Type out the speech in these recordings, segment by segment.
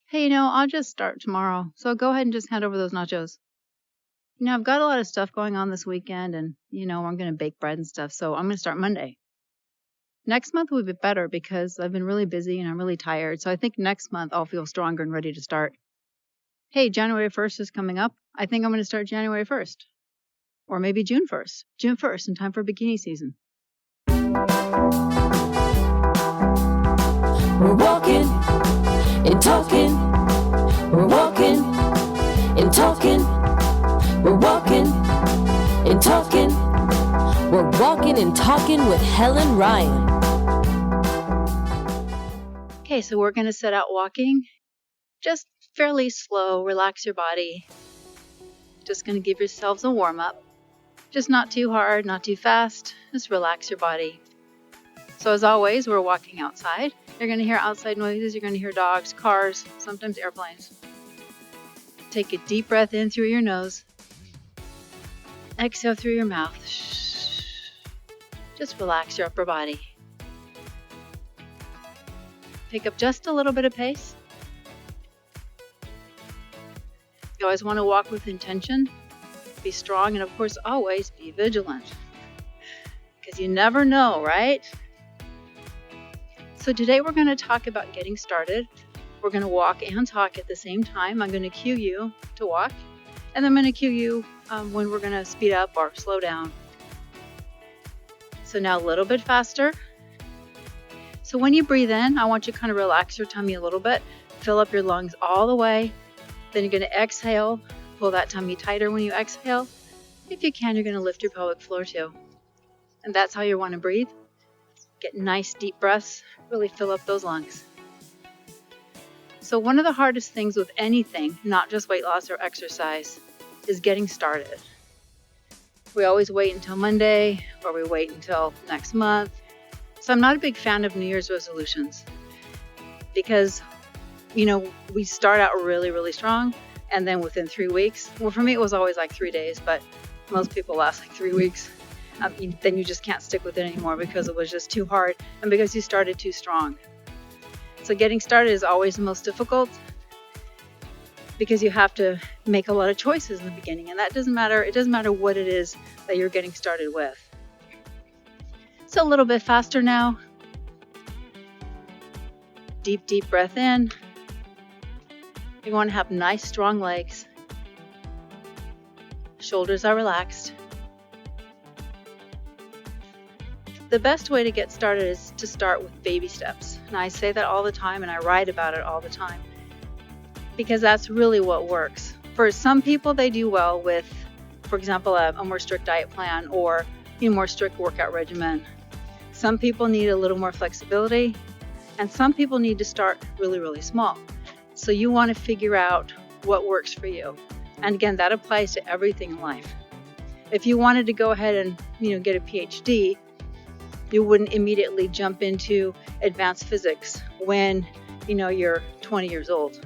Hey, I'll just start tomorrow. So go ahead and just hand over those nachos. I've got a lot of stuff going on this weekend and, I'm going to bake bread and stuff. So I'm going to start Monday. Next month will be better because I've been really busy and I'm really tired. So I think next month I'll feel stronger and ready to start. Hey, January 1st is coming up. I think I'm going to start January 1st. Or maybe June 1st. June 1st in time for bikini season. We're walking and talking. We're walking and talking. We're walking and talking. We're walking and talking with Helen Ryan. Okay, so we're going to set out walking. Just fairly slow, relax your body. Just going to give yourselves a warm-up. Just not too hard, not too fast. Just relax your body. So as always, we're walking outside. You're going to hear outside noises. You're going to hear dogs, cars, sometimes airplanes. Take a deep breath in through your nose. Exhale through your mouth. Just relax your upper body. Pick up just a little bit of pace. You always want to walk with intention. Be strong, and of course, always be vigilant. Because you never know, right? So today we're going to talk about getting started. We're going to walk and talk at the same time. I'm going to cue you to walk, and I'm going to cue you when we're going to speed up or slow down. So now a little bit faster. So when you breathe in, I want you to kind of relax your tummy a little bit. Fill up your lungs all the way. Then you're going to exhale. Pull that tummy tighter when you exhale. If you can, you're going to lift your pelvic floor too. And that's how you want to breathe. Get nice deep breaths. Really fill up those lungs. So one of the hardest things with anything, not just weight loss or exercise, is getting started. We always wait until Monday, or we wait until next month. So I'm not a big fan of New Year's resolutions because, we start out really, really strong, and then within 3 weeks, well, for me it was always like 3 days, but most people last like 3 weeks. Then you just can't stick with it anymore because it was just too hard and because you started too strong. So getting started is always the most difficult because you have to make a lot of choices in the beginning, and that doesn't matter. It doesn't matter what it is that you're getting started with. So a little bit faster now. Deep, deep breath in. You want to have nice, strong legs. Shoulders are relaxed. The best way to get started is to start with baby steps. And I say that all the time, and I write about it all the time because that's really what works. For some people, they do well with, for example, a more strict diet plan or a more strict workout regimen. Some people need a little more flexibility, and some people need to start really, really small. So you want to figure out what works for you. And again, that applies to everything in life. If you wanted to go ahead and, get a PhD, you wouldn't immediately jump into advanced physics when, you're 20 years old.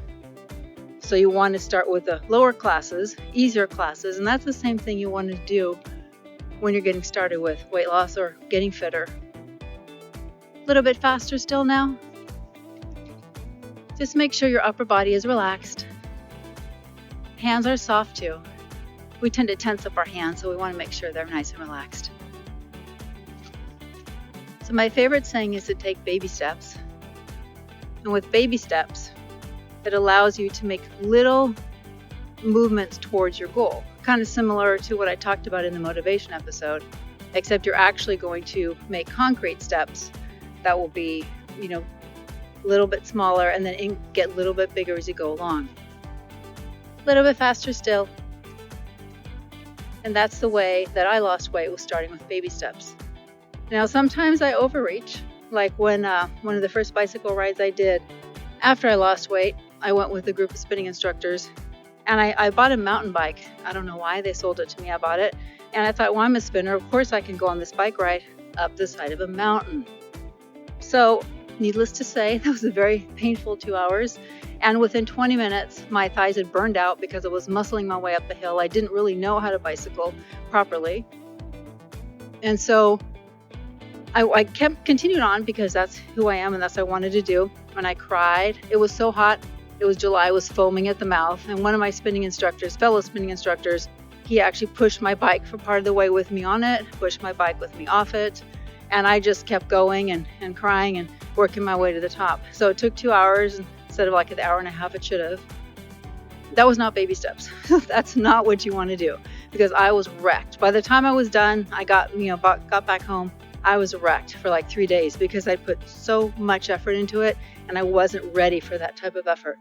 So you want to start with the lower classes, easier classes, and that's the same thing you want to do when you're getting started with weight loss or getting fitter. A little bit faster still now. Just make sure your upper body is relaxed. Hands are soft too. We tend to tense up our hands, so we want to make sure they're nice and relaxed. So my favorite saying is to take baby steps. And with baby steps, it allows you to make little movements towards your goal. Kind of similar to what I talked about in the motivation episode, except you're actually going to make concrete steps that will be, a little bit smaller and then get a little bit bigger as you go along. A little bit faster still. And that's the way that I lost weight, was starting with baby steps. Now, sometimes I overreach, like when one of the first bicycle rides I did after I lost weight, I went with a group of spinning instructors, and I bought a mountain bike. I don't know why they sold it to me. I bought it, and I thought, well, I'm a spinner. Of course I can go on this bike ride up the side of a mountain. So, needless to say, that was a very painful 2 hours, and within 20 minutes, my thighs had burned out because I was muscling my way up the hill. I didn't really know how to bicycle properly, and so I continued on because that's who I am and that's what I wanted to do. And I cried. It was so hot. It was July, I was foaming at the mouth, and one of my fellow spinning instructors, he actually pushed my bike for part of the way with me on it, pushed my bike with me off it, and I just kept going and crying and working my way to the top. So it took 2 hours instead of like an hour and a half it should have. That was not baby steps. That's not what you want to do, because I was wrecked. By the time I was done, I got back home, I was wrecked for like 3 days because I put so much effort into it and I wasn't ready for that type of effort.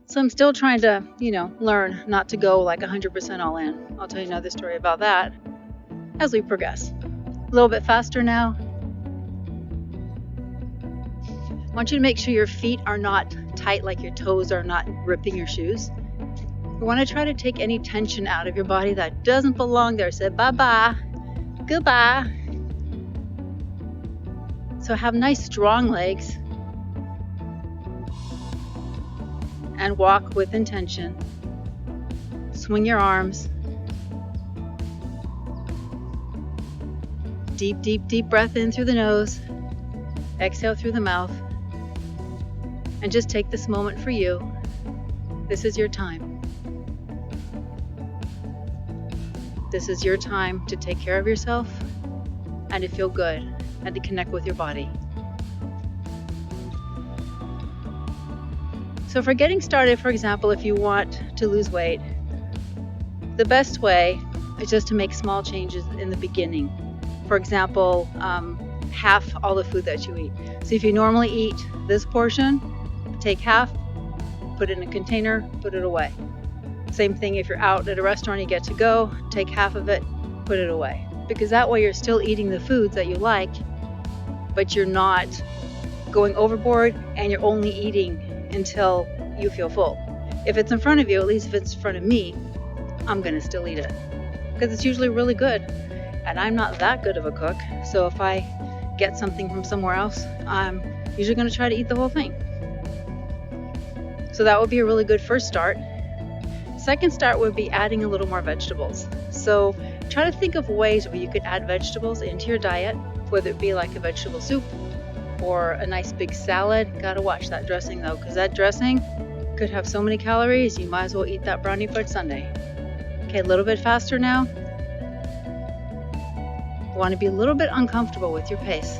So I'm still trying to, learn not to go like 100% all in. I'll tell you another story about that as we progress. A little bit faster now. I want you to make sure your feet are not tight, like your toes are not ripping your shoes. You want to try to take any tension out of your body that doesn't belong there. Say bye-bye, goodbye. So have nice strong legs and walk with intention. Swing your arms. Deep, deep, deep breath in through the nose. Exhale through the mouth. And just take this moment for you. This is your time. This is your time to take care of yourself and to feel good and to connect with your body. So for getting started, for example, if you want to lose weight, the best way is just to make small changes in the beginning. For example, half all the food that you eat. So if you normally eat this portion, take half, put it in a container, put it away. Same thing if you're out at a restaurant, you get to go, take half of it, put it away. Because that way you're still eating the foods that you like, but you're not going overboard and you're only eating until you feel full. If it's in front of you, at least if it's in front of me, I'm gonna still eat it because it's usually really good. And I'm not that good of a cook, so if I get something from somewhere else, I'm usually gonna try to eat the whole thing. So that would be a really good first start. Second start would be adding a little more vegetables. So try to think of ways where you could add vegetables into your diet, whether it be like a vegetable soup or a nice big salad. Gotta watch that dressing though, because that dressing could have so many calories, you might as well eat that brownie fudge sundae. Okay, a little bit faster now. You want to be a little bit uncomfortable with your pace,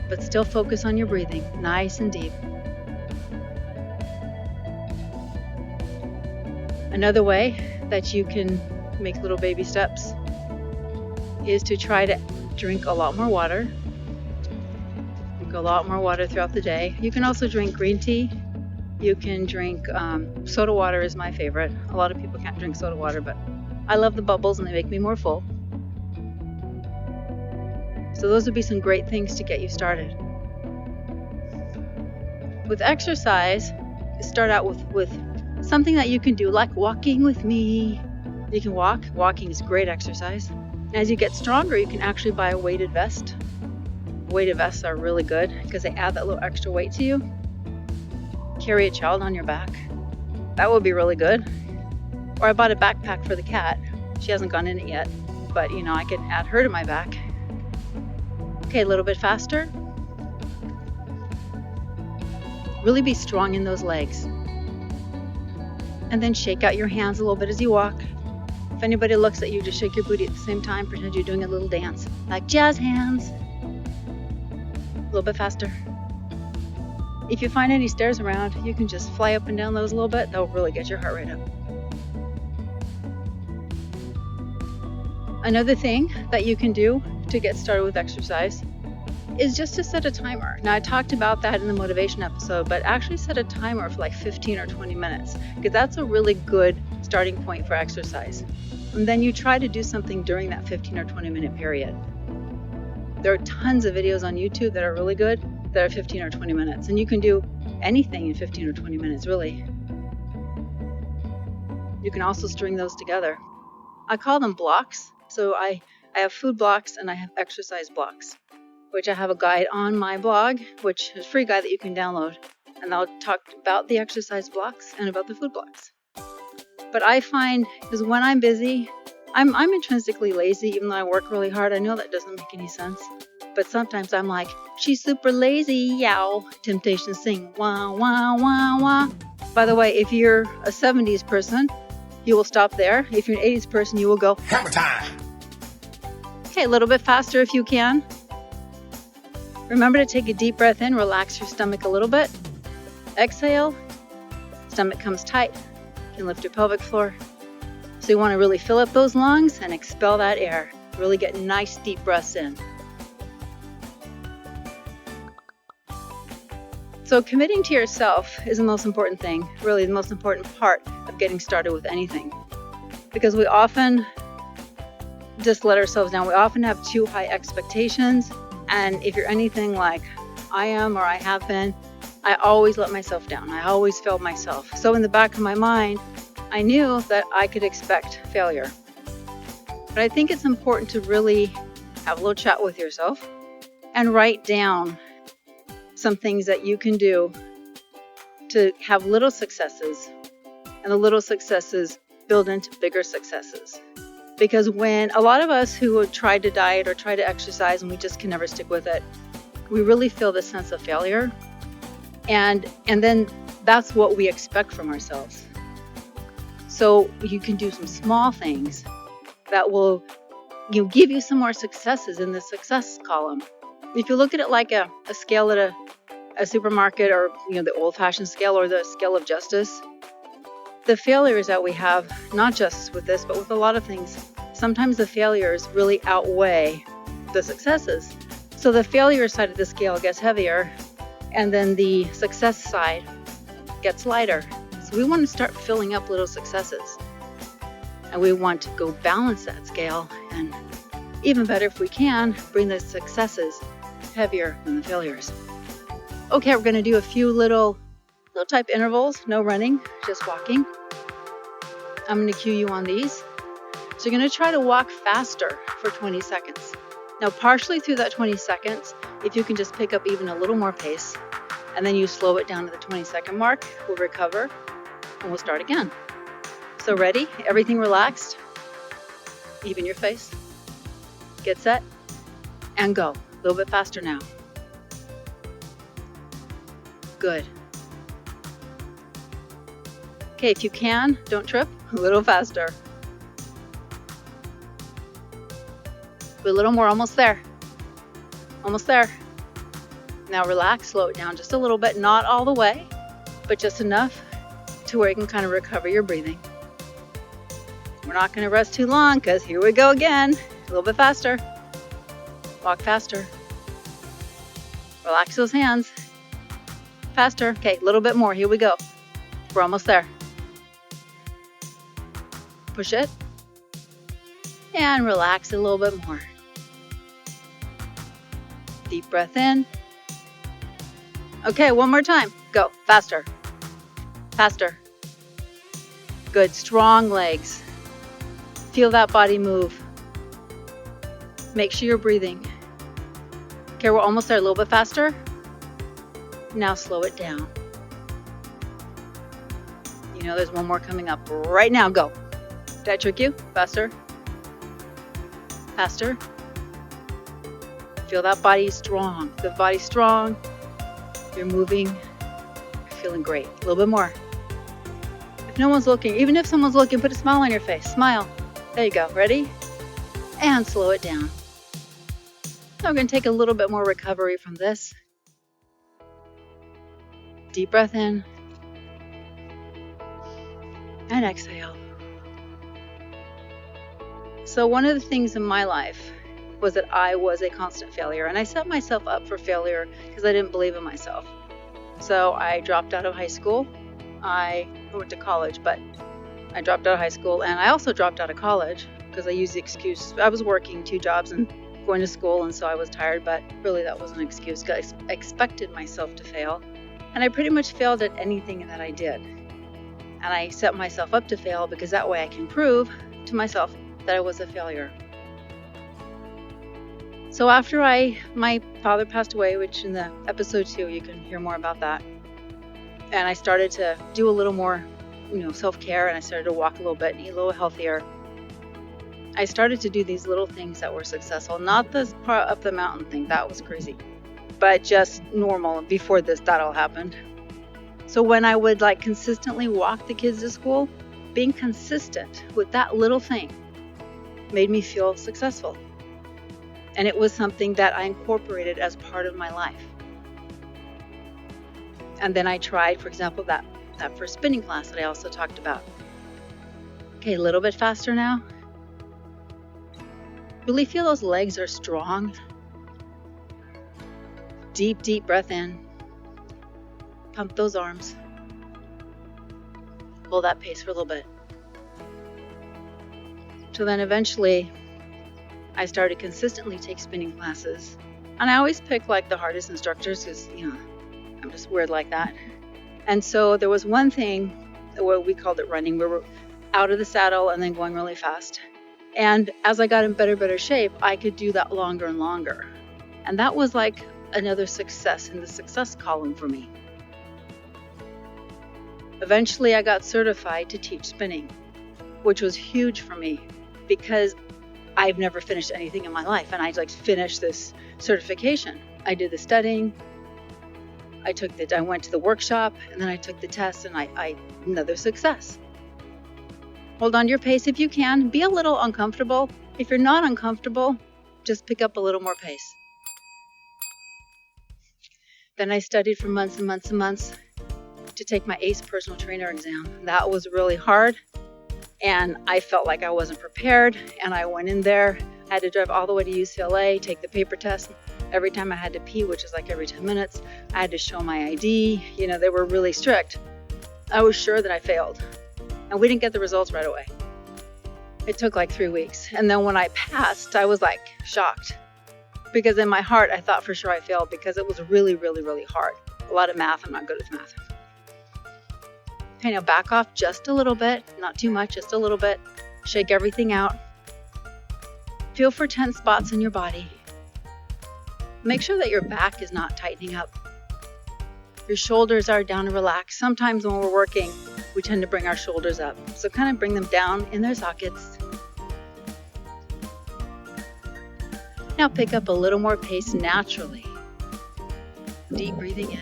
but still focus on your breathing, nice and deep. Another way that you can make little baby steps is to try to drink a lot more water. Drink a lot more water throughout the day. You can also drink green tea. You can drink soda water is my favorite. A lot of people can't drink soda water, but I love the bubbles and they make me more full. So those would be some great things to get you started. With exercise, start out with something that you can do, like walking with me. You can walk. Walking is great exercise. As you get stronger, you can actually buy a weighted vest. Weighted vests are really good because they add that little extra weight to you. Carry a child on your back. That would be really good. Or I bought a backpack for the cat. She hasn't gone in it yet, but I could add her to my back. Okay, a little bit faster. Really be strong in those legs. And then shake out your hands a little bit as you walk. If anybody looks at you, just shake your booty at the same time. Pretend you're doing a little dance, like jazz hands. A little bit faster. If you find any stairs around, you can just fly up and down those a little bit. That'll really get your heart rate up. Another thing that you can do to get started with exercise is just to set a timer. Now, I talked about that in the motivation episode, but actually set a timer for like 15 or 20 minutes, because that's a really good starting point for exercise. And then you try to do something during that 15 or 20 minute period. There are tons of videos on YouTube that are really good that are 15 or 20 minutes, and you can do anything in 15 or 20 minutes, really. You can also string those together. I call them blocks. So I have food blocks and I have exercise blocks, which I have a guide on my blog, which is a free guide that you can download. And I'll talk about the exercise blocks and about the food blocks. But I find, because when I'm busy, I'm intrinsically lazy, even though I work really hard. I know that doesn't make any sense. But sometimes I'm like, she's super lazy, yow. Temptations sing, wah, wah, wah, wah. By the way, if you're a 70s person, you will stop there. If you're an 80s person, you will go, hammer time. Okay, a little bit faster if you can. Remember to take a deep breath in, relax your stomach a little bit. Exhale, stomach comes tight. You can lift your pelvic floor. So you want to really fill up those lungs and expel that air. Really get nice deep breaths in. So committing to yourself is the most important thing, really the most important part of getting started with anything. Because we often just let ourselves down. We often have too high expectations. And if you're anything like I am or I have been, I always let myself down. I always failed myself. So in the back of my mind, I knew that I could expect failure. But I think it's important to really have a little chat with yourself and write down some things that you can do to have little successes, and the little successes build into bigger successes. Because when a lot of us who have tried to diet or try to exercise and we just can never stick with it, we really feel this sense of failure. And then that's what we expect from ourselves. So you can do some small things that will give you some more successes in the success column. If you look at it like a scale at a supermarket, or the old-fashioned scale or the scale of justice, the failures that we have, not just with this, but with a lot of things, sometimes the failures really outweigh the successes. So the failure side of the scale gets heavier, and then the success side gets lighter. So we want to start filling up little successes. And we want to go balance that scale, and even better if we can, bring the successes heavier than the failures. Okay, we're going to do a few little type intervals, no running, just walking. I'm going to cue you on these. So you're going to try to walk faster for 20 seconds. Now, partially through that 20 seconds, if you can just pick up even a little more pace, and then you slow it down to the 20-second mark, we'll recover, and we'll start again. So ready? Everything relaxed? Even your face. Get set, and go. A little bit faster now. Good. Okay, if you can, don't trip. A little faster. A little more, almost there. Almost there. Now relax, slow it down just a little bit, not all the way, but just enough to where you can kind of recover your breathing. We're not going to rest too long because here we go again. A little bit faster. Walk faster. Relax those hands. Faster. Okay, a little bit more. Here we go. We're almost there. Push it. And relax a little bit more. Deep breath in. Okay, one more time. Go. Faster. Faster. Good. Strong legs. Feel that body move. Make sure you're breathing. Okay, we're almost there. A little bit faster. Now slow it down. There's one more coming up right now. Go. Did I trick you? Faster. Faster. Feel that body strong. The body's strong. You're moving. You're feeling great. A little bit more. If no one's looking, even if someone's looking, put a smile on your face. Smile. There you go. Ready? And slow it down. Now we're going to take a little bit more recovery from this. Deep breath in. And exhale. So one of the things in my life was that I was a constant failure, and I set myself up for failure because I didn't believe in myself. So I dropped out of high school. I went to college, but I dropped out of high school, and I also dropped out of college because I used the excuse I was working 2 jobs and going to school, and so I was tired, but really that wasn't an excuse because I expected myself to fail, and I pretty much failed at anything that I did. And I set myself up to fail because that way I can prove to myself that I was a failure. So after my father passed away, which in the episode 2, you can hear more about that. And I started to do a little more, self-care, and I started to walk a little bit and eat a little healthier. I started to do these little things that were successful. Not this part up the mountain thing, that was crazy, but just normal before that all happened. So when I would like consistently walk the kids to school, being consistent with that little thing made me feel successful. And it was something that I incorporated as part of my life. And then I tried, for example, that first spinning class that I also talked about. Okay, a little bit faster now. Really feel those legs are strong. Deep, deep breath in. Pump those arms. Hold that pace for a little bit. So then eventually, I started consistently take spinning classes. And I always pick like the hardest instructors because, I'm just weird like that. And so there was one thing where we called it running. We were out of the saddle and then going really fast. And as I got in better shape, I could do that longer and longer. And that was like another success in the success column for me. Eventually, I got certified to teach spinning, which was huge for me because I've never finished anything in my life. And I finished this certification. I did the studying. I went to the workshop and then I took the test and another success. Hold on to your pace if you can. Be a little uncomfortable. If you're not uncomfortable, just pick up a little more pace. Then I studied for months and months and months to take my ACE personal trainer exam. That was really hard and I felt like I wasn't prepared, and I went in there. I had to drive all the way to UCLA, take the paper test. Every time I had to pee, which is like every 10 minutes, I had to show my ID. They were really strict. I was sure that I failed. And we didn't get the results right away. It took like 3 weeks. And then when I passed, I was like shocked. Because in my heart, I thought for sure I failed because it was really, really, really hard. A lot of math. I'm not good with math. Okay, now back off just a little bit. Not too much, just a little bit. Shake everything out. Feel for tense spots in your body. Make sure that your back is not tightening up. Your shoulders are down and relaxed. Sometimes when we're working, we tend to bring our shoulders up. So kind of bring them down in their sockets. Now pick up a little more pace naturally. Deep breathing in.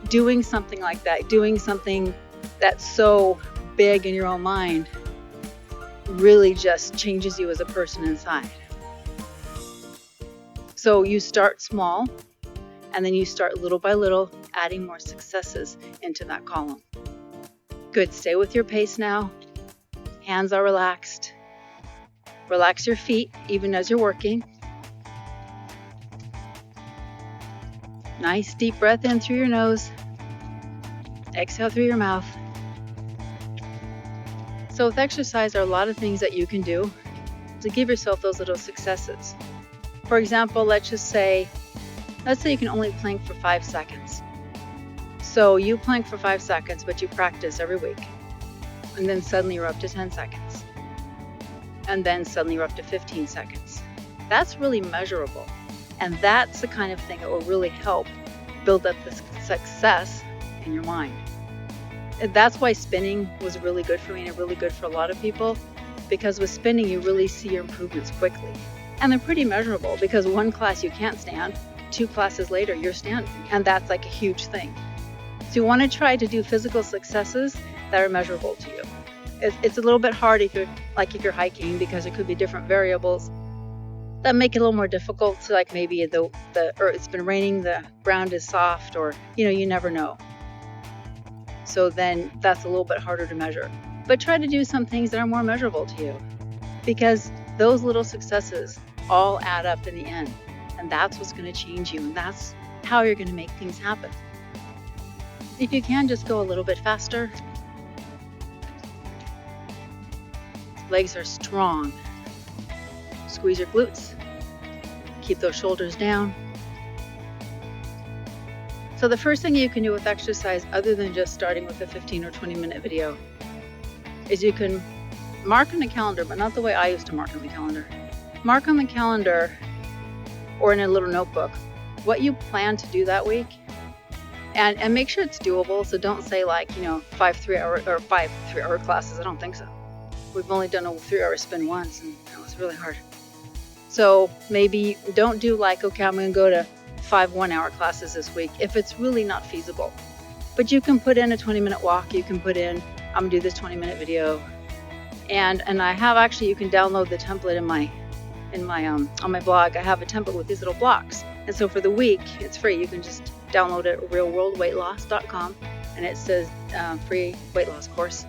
Doing something like that, doing something that's so big in your own mind, really just changes you as a person inside. So you start small, and then you start little by little adding more successes into that column. Good, stay with your pace now. Hands are relaxed. Relax your feet even as you're working. Nice deep breath in through your nose. Exhale through your mouth. So with exercise, there are a lot of things that you can do to give yourself those little successes. For example, let's say you can only plank for 5 seconds. So you plank for 5 seconds, but you practice every week. And then suddenly you're up to 10 seconds. And then suddenly you're up to 15 seconds. That's really measurable. And that's the kind of thing that will really help build up the success in your mind. And that's why spinning was really good for me and really good for a lot of people, because with spinning, you really see your improvements quickly. And they're pretty measurable because one class you can't stand, 2 classes later you're standing. And that's like a huge thing. So you want to try to do physical successes that are measurable to you. It's a little bit hard if you're hiking because it could be different variables that make it a little more difficult. So like maybe it's been raining, the ground is soft, or you never know. So then that's a little bit harder to measure. But try to do some things that are more measurable to you, because those little successes all add up in the end. And that's what's going to change you. And that's how you're going to make things happen. If you can, just go a little bit faster. Legs are strong. Squeeze your glutes. Keep those shoulders down. So the first thing you can do with exercise, other than just starting with a 15 or 20-minute video, is you can mark on the calendar, but not the way I used to mark on the calendar. Mark on the calendar or in a little notebook what you plan to do that week, and make sure it's doable. So don't say 5 3-hour classes. I don't think so. We've only done a 3-hour spin once, and that was really hard. So maybe don't do like, okay, I'm going to go to 5 1-hour classes this week if it's really not feasible. But you can put in a 20-minute walk. You can put in, I'm going to do this 20-minute video. And I have actually, you can download the template on my blog. I have a template with these little blocks. And so for the week, it's free. You can just download it at realworldweightloss.com, and it says free weight loss course.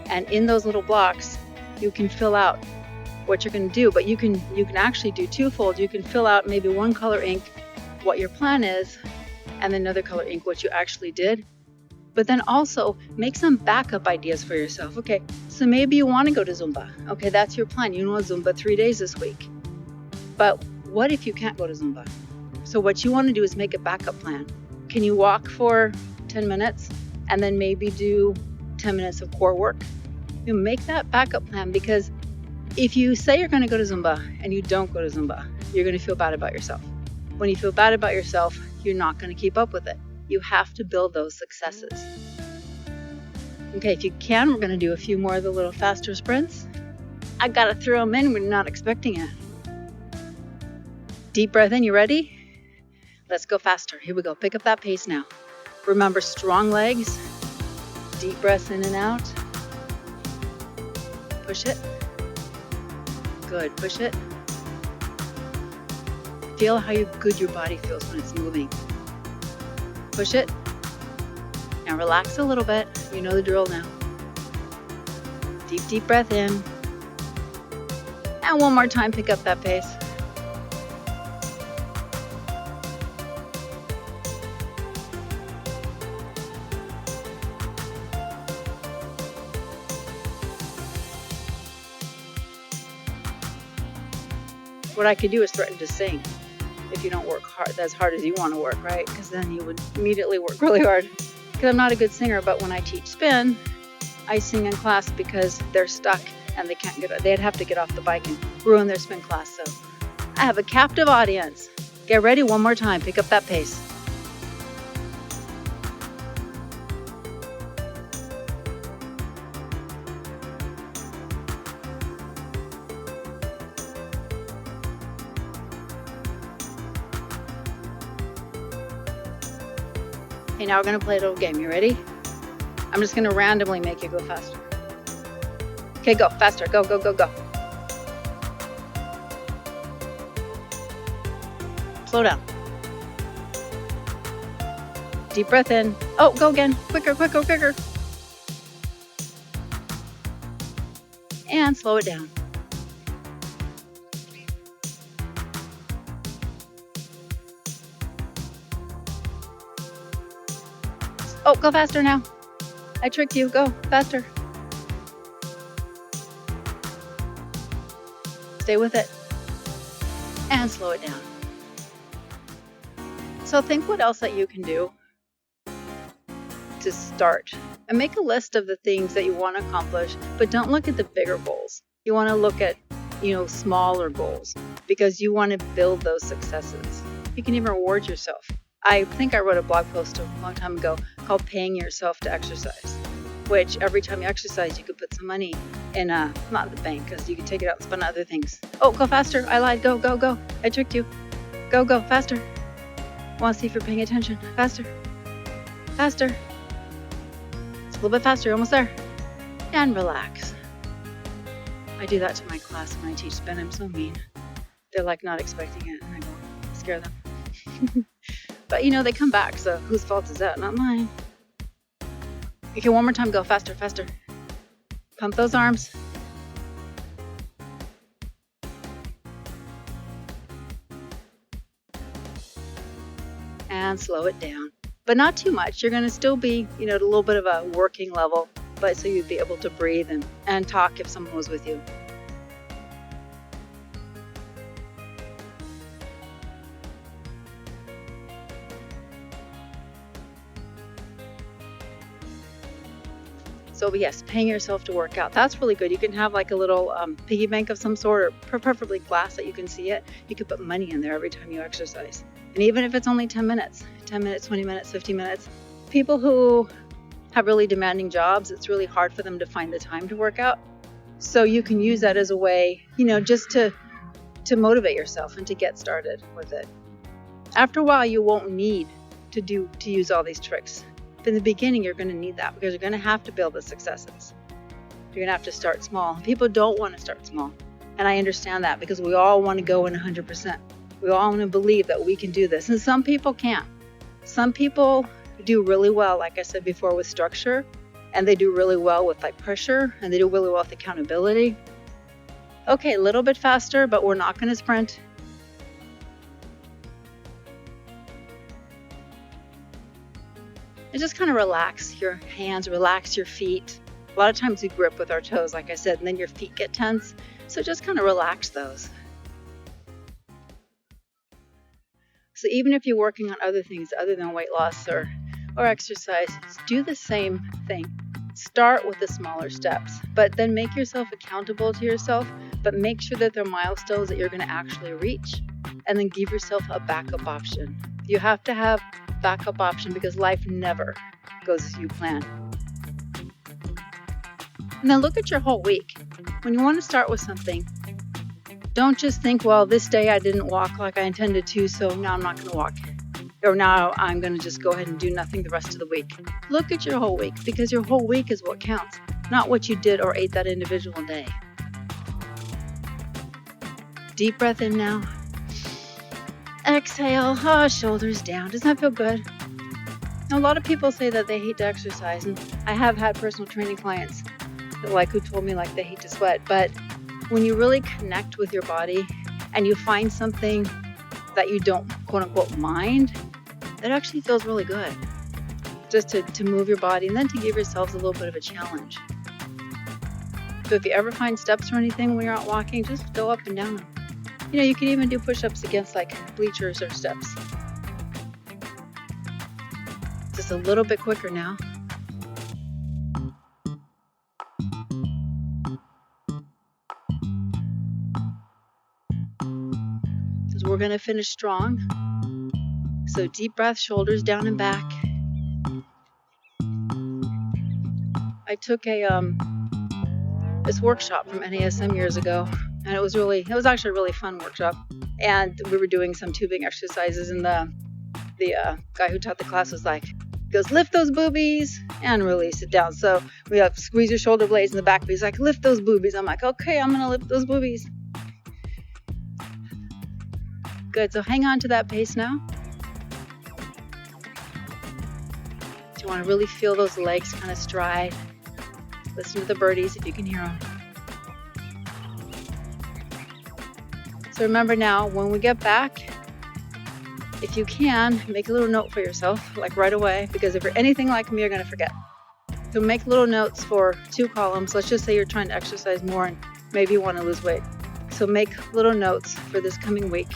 And in those little blocks, you can fill out what you're going to do, but you can actually do twofold. You can fill out maybe one color ink what your plan is, and then another color ink what you actually did. But then also make some backup ideas for yourself. Okay, so maybe you want to go to Zumba. Okay, that's your plan. You know Zumba 3 days this week. But what if you can't go to Zumba? So what you want to do is make a backup plan. Can you walk for 10 minutes and then maybe do 10 minutes of core work? You make that backup plan, because if you say you're going to go to Zumba and you don't go to Zumba, you're going to feel bad about yourself. When you feel bad about yourself, you're not going to keep up with it. You have to build those successes. Okay, if you can, we're going to do a few more of the little faster sprints. I got to throw them in when you're not expecting it. Deep breath in. You ready? Let's go faster. Here we go. Pick up that pace now. Remember, strong legs. Deep breaths in and out. Push it. Good. Push it. Feel how good your body feels when it's moving. Push it. Now relax a little bit. You know the drill now. Deep breath in. And one more time, pick up that pace. What I could do is threaten to sing if you don't work hard, as hard as you want to work, right? Because then you would immediately work really hard. Because I'm not a good singer, but when I teach spin, I sing in class because they're stuck and they can't they'd have to get off the bike and ruin their spin class. So I have a captive audience. Get ready one more time. Pick up that pace. Okay, now we're going to play a little game. You ready? I'm just going to randomly make you go faster. Okay, go faster. Go. Slow down. Deep breath in. Oh, go again. Quicker. And slow it down. Oh, go faster now. I tricked you. Go faster. Stay with it. And slow it down. So think what else that you can do to start. And make a list of the things that you want to accomplish, but don't look at the bigger goals. You want to look at, smaller goals, because you want to build those successes. You can even reward yourself. I think I wrote a blog post a long time ago called Paying Yourself to Exercise, which every time you exercise, you could put some money in not the bank, because you can take it out and spend on other things. Oh, go faster. I lied. Go. I tricked you. Go, faster. I want to see if you're paying attention. Faster. It's a little bit faster. You're almost there. And relax. I do that to my class when I teach spin. I'm so mean. They're like not expecting it, and I go scare them. But they come back, so whose fault is that? Not mine. Okay, one more time, go faster. Pump those arms. And slow it down. But not too much. You're going to still be, at a little bit of a working level, but so you'd be able to breathe and talk if someone was with you. So yes, paying yourself to work out. That's really good. You can have like a little piggy bank of some sort, or preferably glass that you can see it. You could put money in there every time you exercise. And even if it's only 10 minutes, 20 minutes, 15 minutes. People who have really demanding jobs, it's really hard for them to find the time to work out. So you can use that as a way, just to motivate yourself and to get started with it. After a while, you won't need to use all these tricks. But in the beginning, you're going to need that because you're going to have to build the successes. You're going to have to start small. People don't want to start small. And I understand that because we all want to go in 100%. We all want to believe that we can do this. And some people can't. Some people do really well, like I said before, with structure. And they do really well with pressure. And they do really well with accountability. Okay, a little bit faster, but we're not going to sprint. And just kind of relax your hands, relax your feet. A lot of times we grip with our toes, like I said, and then your feet get tense. So just kind of relax those. So even if you're working on other things other than weight loss or exercise, do the same thing. Start with the smaller steps, but then make yourself accountable to yourself, but make sure that they're milestones that you're going to actually reach, and then give yourself a backup option. You have to have backup option because life never goes as you plan. And then look at your whole week. When you want to start with something, don't just think, well, this day I didn't walk like I intended to, so now I'm not going to walk. Or now I'm going to just go ahead and do nothing the rest of the week. Look at your whole week because your whole week is what counts, not what you did or ate that individual day. Deep breath in now. Exhale, shoulders down. Doesn't that feel good? Now, a lot of people say that they hate to exercise, and I have had personal training clients who told me they hate to sweat. But when you really connect with your body and you find something that you don't quote unquote mind, it actually feels really good. Just to move your body and then to give yourselves a little bit of a challenge. So if you ever find steps or anything when you're out walking, just go up and down them. You can even do push-ups against bleachers or steps. Just a little bit quicker now. So we're going to finish strong. So deep breath, shoulders down and back. I took this workshop from NASM years ago. And it was actually a really fun workshop. And we were doing some tubing exercises, and the guy who taught the class goes, lift those boobies and release it down. So we have squeeze your shoulder blades in the back, but he's like, lift those boobies. I'm like, okay, I'm going to lift those boobies. Good, so hang on to that pace now. Do you want to really feel those legs kind of stride? Listen to the birdies if you can hear them. So remember now, when we get back, if you can, make a little note for yourself, right away, because if you're anything like me, you're going to forget. So make little notes for 2 columns. Let's just say you're trying to exercise more and maybe you want to lose weight. So make little notes for this coming week,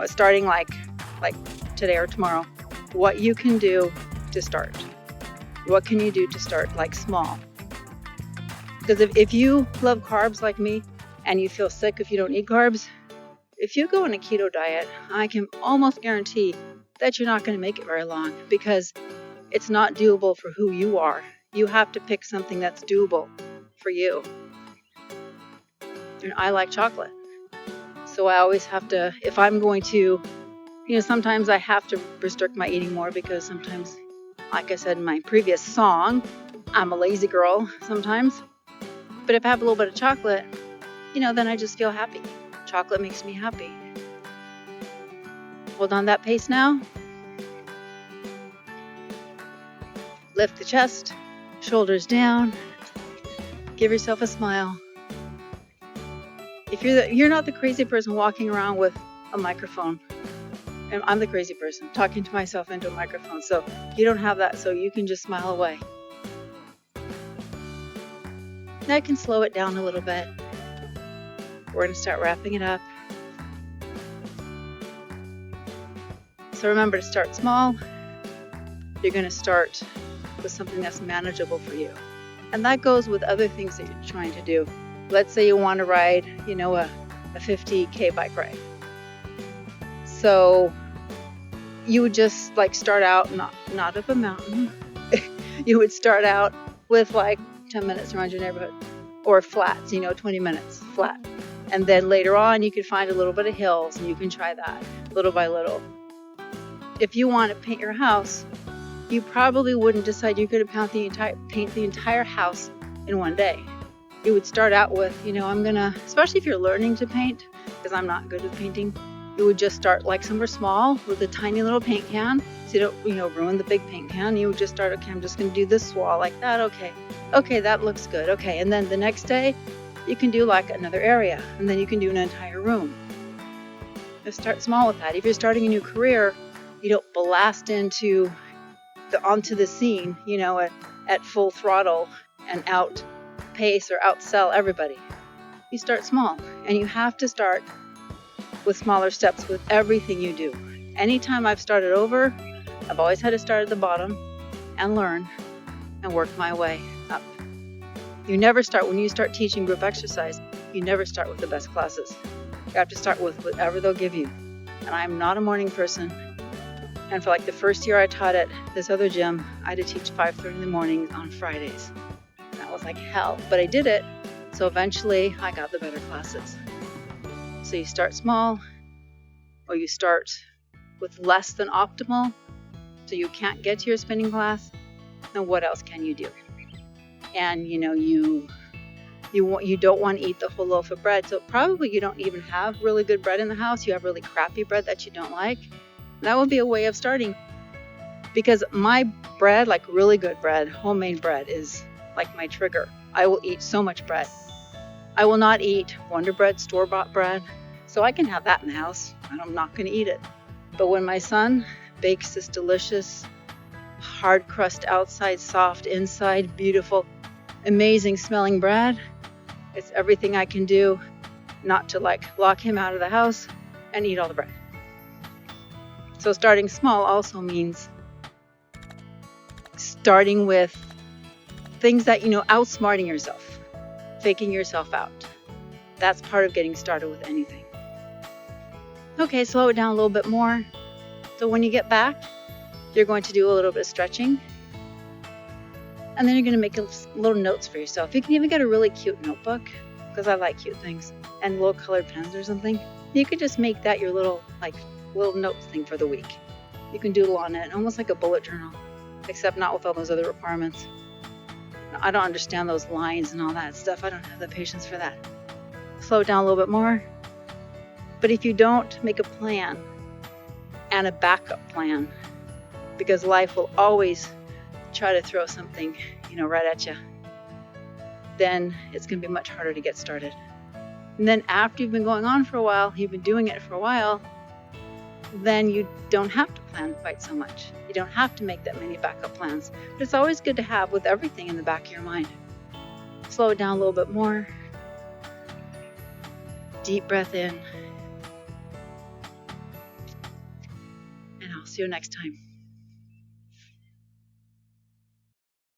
starting like today or tomorrow, what you can do to start. What can you do to start, small? Because if you love carbs like me and you feel sick if you don't eat carbs, if you go on a keto diet, I can almost guarantee that you're not going to make it very long because it's not doable for who you are. You have to pick something that's doable for you. And I like chocolate. So I always have to, if I'm going to, sometimes I have to restrict my eating more because sometimes, like I said in my previous song, I'm a lazy girl sometimes. But if I have a little bit of chocolate, then I just feel happy. Chocolate makes me happy. Hold on that pace now. Lift the chest, shoulders down. Give yourself a smile. If you're not the crazy person walking around with a microphone, and I'm the crazy person talking to myself into a microphone, so you don't have that, so you can just smile away. Now I can slow it down a little bit. We're going to start wrapping it up. So remember to start small. You're going to start with something that's manageable for you. And that goes with other things that you're trying to do. Let's say you want to ride, a 50K bike ride. So you would just start out, not up a mountain. You would start out with 10 minutes around your neighborhood. or flats, 20 minutes flat. And then later on, you can find a little bit of hills, and you can try that little by little. If you want to paint your house, you probably wouldn't decide you're going to paint the entire house in one day. You would start out with, especially if you're learning to paint, because I'm not good with painting, you would just start like somewhere small with a tiny little paint can, so you don't, ruin the big paint can. You would just start, okay, I'm just going to do this wall like that. Okay, that looks good. Okay, and then the next day, you can do like another area, and then you can do an entire room. Just start small with that. If you're starting a new career, you don't blast onto the scene, at full throttle and outpace or outsell everybody. You start small, and you have to start with smaller steps with everything you do. Anytime I've started over, I've always had to start at the bottom and learn and work my way up. When you start teaching group exercise, you never start with the best classes. You have to start with whatever they'll give you. And I'm not a morning person. And for like the first year I taught at this other gym, I had to teach 5:30 in the morning on Fridays. That was like hell, but I did it. So eventually I got the better classes. So you start small, or you start with less than optimal, so you can't get to your spinning class. And what else can you do? And you don't want to eat the whole loaf of bread. So probably you don't even have really good bread in the house. You have really crappy bread that you don't like. That would be a way of starting. Because my bread, like really good bread, homemade bread, is like my trigger. I will eat so much bread. I will not eat Wonder Bread, store-bought bread. So I can have that in the house, and I'm not going to eat it. But when my son bakes this delicious, hard crust outside, soft inside, beautiful, amazing smelling bread, it's everything I can do not to lock him out of the house and eat all the bread. So starting small also means starting with things that, outsmarting yourself, faking yourself out. That's part of getting started with anything. Okay, slow it down a little bit more. So when you get back, you're going to do a little bit of stretching. And then you're going to make little notes for yourself. You can even get a really cute notebook, because I like cute things, and little colored pens or something. You could just make that your little notes thing for the week. You can doodle on it, almost like a bullet journal, except not with all those other requirements. I don't understand those lines and all that stuff. I don't have the patience for that. Slow it down a little bit more. But if you don't make a plan and a backup plan, because life will always try to throw something, right at you, then it's going to be much harder to get started. And then after you've been going on for a while, you've been doing it for a while, then you don't have to plan quite so much. You don't have to make that many backup plans. But it's always good to have with everything in the back of your mind. Slow it down a little bit more. Deep breath in. And I'll see you next time.